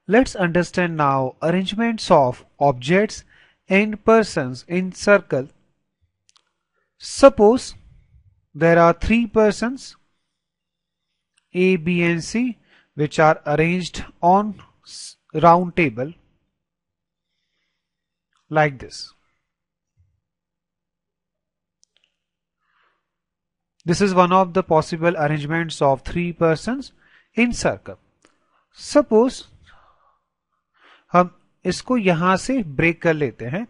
Let's understand now arrangements of objects and persons in circle. Suppose there are three persons A, B and C which are arranged on round table like this. This is one of the possible arrangements of three persons in circle. Suppose हम इसको यहां से break कर लेते हैं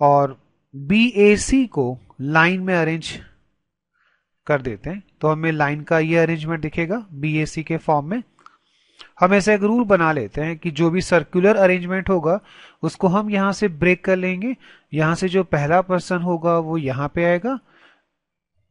और BAC को line में अरेंज कर देते हैं, तो हमें लाइन का ये अरेंजमेंट दिखेगा BAC के फॉर्म में। हम ऐसा एक रूल बना लेते हैं कि जो भी सर्कुलर अरेंजमेंट होगा उसको हम यहां से ब्रेक कर लेंगे। यहां से जो पहला पर्सन होगा वो यहां पे आएगा,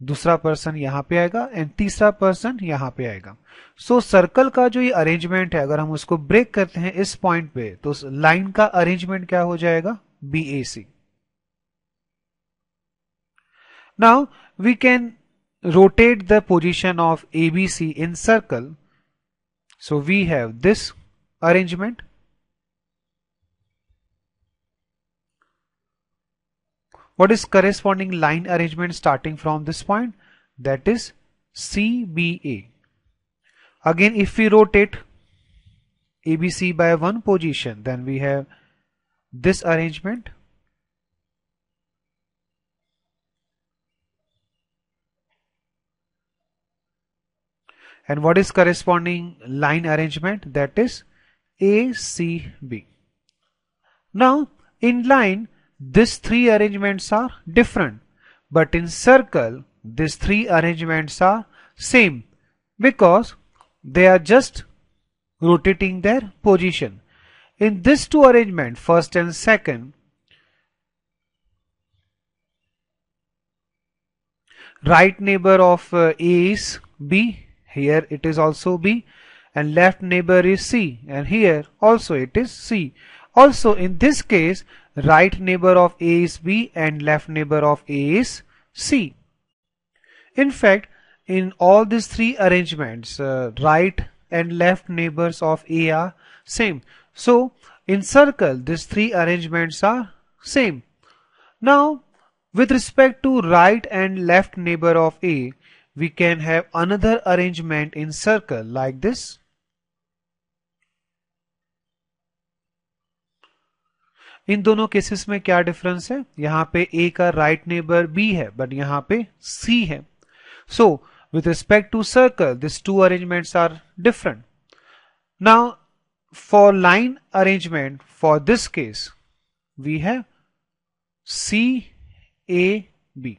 दूसरा पर्सन यहां पे आएगा एंड तीसरा पर्सन यहां पे आएगा। सो सर्कल का जो ये अरेंजमेंट है अगर हम उसको ब्रेक करते हैं इस पॉइंट पे तो लाइन का अरेंजमेंट क्या हो जाएगा, BAC। Now we can rotate the position of ABC in circle. So we have this arrangement. What is corresponding line arrangement starting from this point? That is CBA. Again, if we rotate ABC by one position, then we have this arrangement. And what is corresponding line arrangement? That is ACB. Now, in line, these three arrangements are different, but in circle, these three arrangements are same because they are just rotating their position. In this two arrangement, first and second, right neighbor of A is B. Here it is also B, and left neighbor is C, and here also it is C. Also in this case, right neighbor of A is B and left neighbor of A is C. In fact, in all these three arrangements, right and left neighbors of A are same. So in circle, these three arrangements are same. Now, with respect to right and left neighbor of A, we can have another arrangement in circle like this. इन दोनों cases में क्या difference है, यहां पे A का right neighbour B है but यहां पे C है. सो with respect to circle, these two arrangements are different. Now for line arrangement, for this case we have CAB.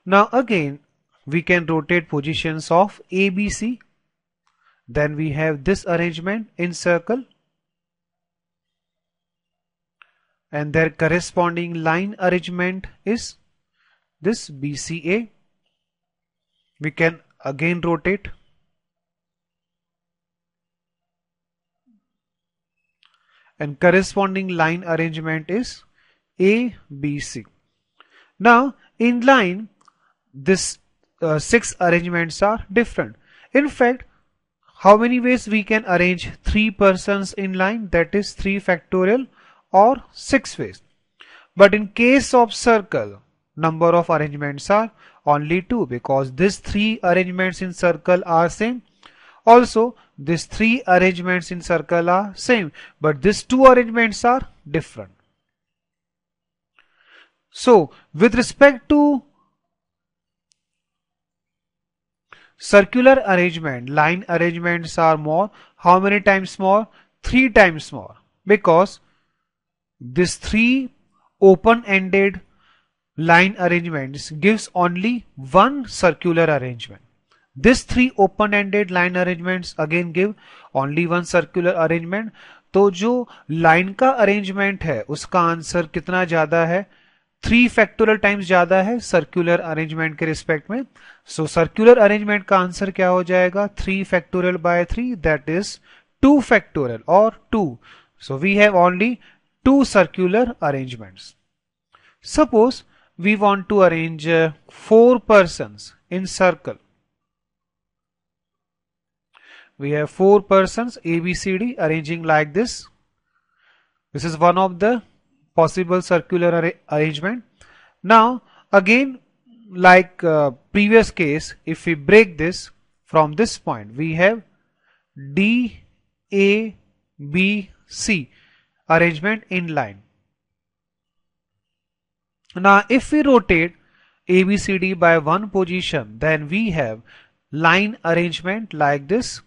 Now again we can rotate positions of ABC. Then we have this arrangement in circle and their corresponding line arrangement is this BCA. We can again rotate and corresponding line arrangement is ABC. Now in line, this six arrangements are different. In fact, how many ways we can arrange three persons in line? That is 3 factorial or 6 ways. But in case of circle, number of arrangements are only 2 because these 3 arrangements in circle are same. Also, these 3 arrangements in circle are same, but these 2 arrangements are different. So, with respect to circular arrangement, line arrangements are more. How many times more? 3 times more, because this 3 open-ended line arrangements gives only one circular arrangement. This 3 open-ended line arrangements again give only one circular arrangement. तो जो line का arrangement है उसका answer कितना ज्यादा है, 3 factorial times ज्यादा है सर्कुलर अरेंजमेंट के रिस्पेक्ट में. सो सर्कुलर अरेंजमेंट का आंसर क्या हो जाएगा, 3 factorial by 3, that is 2 factorial और 2. So we have only 2 circular arrangements. Suppose we want to arrange 4 persons in circle. we have 4 persons A, B, C, D arranging like this. This is one of the possible circular arrangement. Now again, like previous case, if we break this from this point, we have D, A, B, C arrangement in line. Now if we rotate A, B, C, D by one position, then we have line arrangement like this.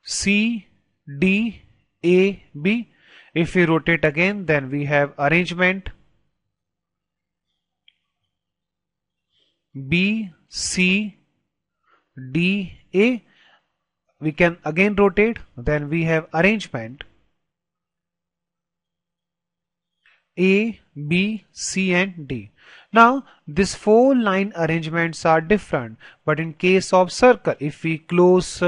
C, D, A, B. If we rotate again, then we have arrangement B, C, D, A. We can again rotate, then we have arrangement A, B, C and D. Now these 4 line arrangements are different, but in case of circle, if we close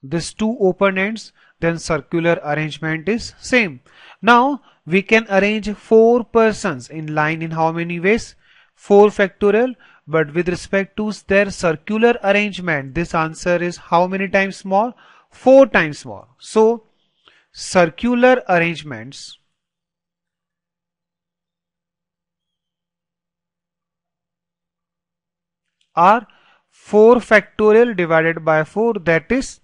these 2 open ends, then circular arrangement is same. Now we can arrange 4 persons in line in how many ways? 4 factorial, but with respect to their circular arrangement, this answer is how many times more? 4 times more. So circular arrangements are 4 factorial divided by 4, that is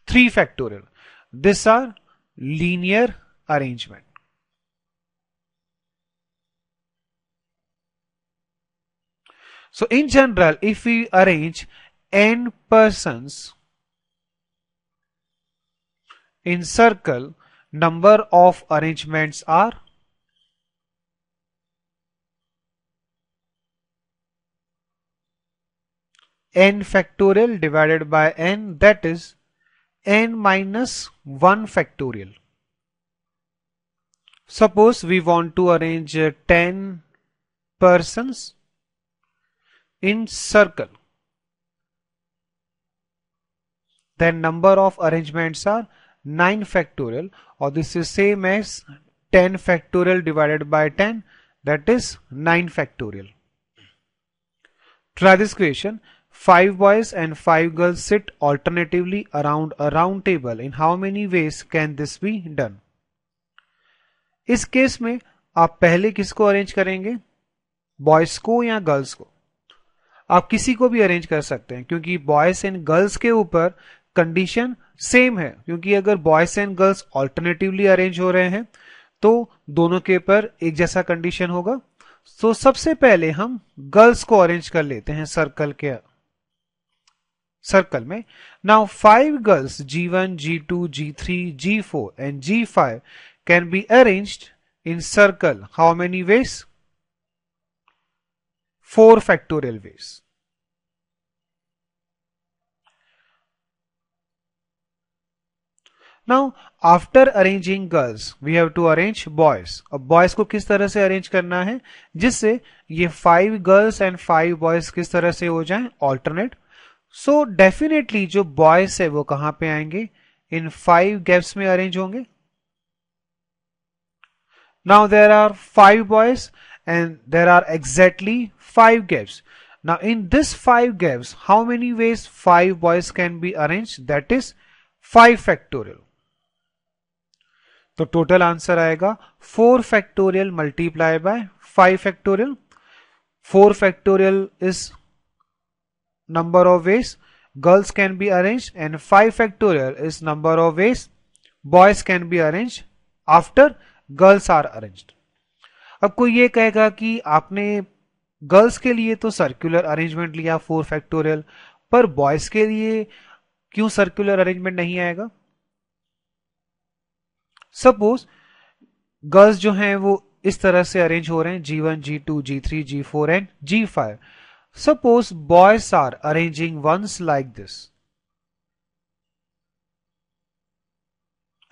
3 factorial. These are linear arrangement. So in general, if we arrange n persons in circle, number of arrangements are n factorial divided by n, that is n minus 1 factorial. Suppose we want to arrange 10 persons in circle, then number of arrangements are 9 factorial, or this is same as 10 factorial divided by 10, that is 9 factorial. Try this question. 5 boys and 5 girls sit alternatively around a round table. In how many ways can this be done? इस case में आप पहले किसको arrange करेंगे? Boys को या girls को? आप किसी को भी अरेंज कर सकते हैं, क्योंकि बॉयज एंड गर्ल्स के ऊपर कंडीशन सेम है, क्योंकि अगर boys and girls alternatively arrange हो रहे हैं तो दोनों के ऊपर एक जैसा कंडीशन होगा. तो सबसे पहले हम गर्ल्स को अरेंज कर लेते हैं सर्कल में. Now 5 girls G1, G2, G3, G4 and G5 can be arranged in circle. How many ways? 4 factorial ways. Now after arranging girls, we have to arrange boys. अब boys को किस तरह से arrange करना है जिससे ये 5 girls and 5 boys किस तरह से हो जाएं? Alternate. So definitely जो boys है वो कहां पे आएंगे? इन 5 gaps में arrange होंगे. Now there are 5 boys and there are exactly 5 gaps. Now in this 5 gaps, how many ways 5 boys can be arranged? That is 5 factorial. तो टोटल आंसर आएगा 4 factorial multiplied by 5 factorial. 4 factorial is number of ways girls can be arranged and 5 factorial is number of ways boys can be arranged after girls are arranged. अब कोई ये कहेगा कि आपने girls के लिए तो सर्कुलर अरेंजमेंट लिया 4 factorial, पर बॉयज के लिए क्यों सर्कुलर अरेंजमेंट नहीं आएगा? सपोज गर्ल्स जो हैं वो इस तरह से अरेंज हो रहे हैं G1, G2, G3, G4 and G5. Suppose boys are arranging once like this.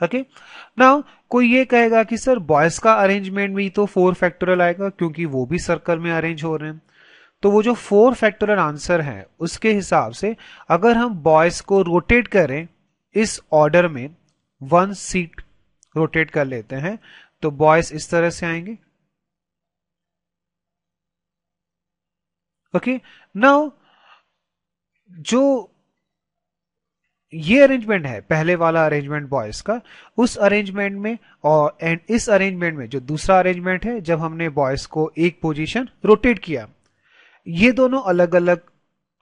Okay. Now कोई ये कहेगा कि सर बॉयज का अरेंजमेंट भी तो 4 factorial आएगा क्योंकि वो भी सर्कल में अरेंज हो रहे हैं. तो वो जो 4 factorial आंसर है उसके हिसाब से अगर हम बॉयज को रोटेट करें इस ऑर्डर में 1 सीट रोटेट कर लेते हैं तो बॉयज इस तरह से आएंगे. ओके. नाउ जो ये अरेंजमेंट है पहले वाला अरेंजमेंट बॉयज का, उस अरेंजमेंट में और एंड इस अरेंजमेंट में जो दूसरा अरेंजमेंट है जब हमने बॉयज को एक पोजीशन रोटेट किया, ये दोनों अलग अलग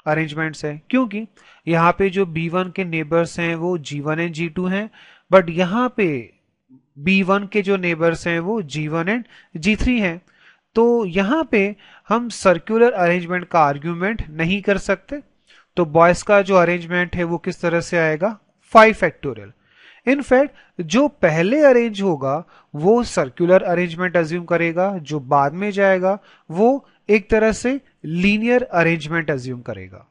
अरेंजमेंट्स हैं, क्योंकि यहाँ पे जो B1 के नेबर्स हैं वो G1 एंड G2 हैं, बट यहाँ पे B1 के जो नेबर्स हैं वो G1 एंड G3 हैं। तो यहाँ पे हम सर्कुलर अरेंजमेंट का आर्ग्यूमेंट नहीं कर सकते। तो बॉयज का जो अरेंजमेंट है वो किस तरह से आएगा, 5 फैक्टोरियल। इनफैक्ट जो पहले अरेंज होगा वो सर्कुलर अरेंजमेंट अज्यूम करेगा, जो बाद में जाएगा वो एक तरह से लीनियर अरेंजमेंट अज्यूम करेगा।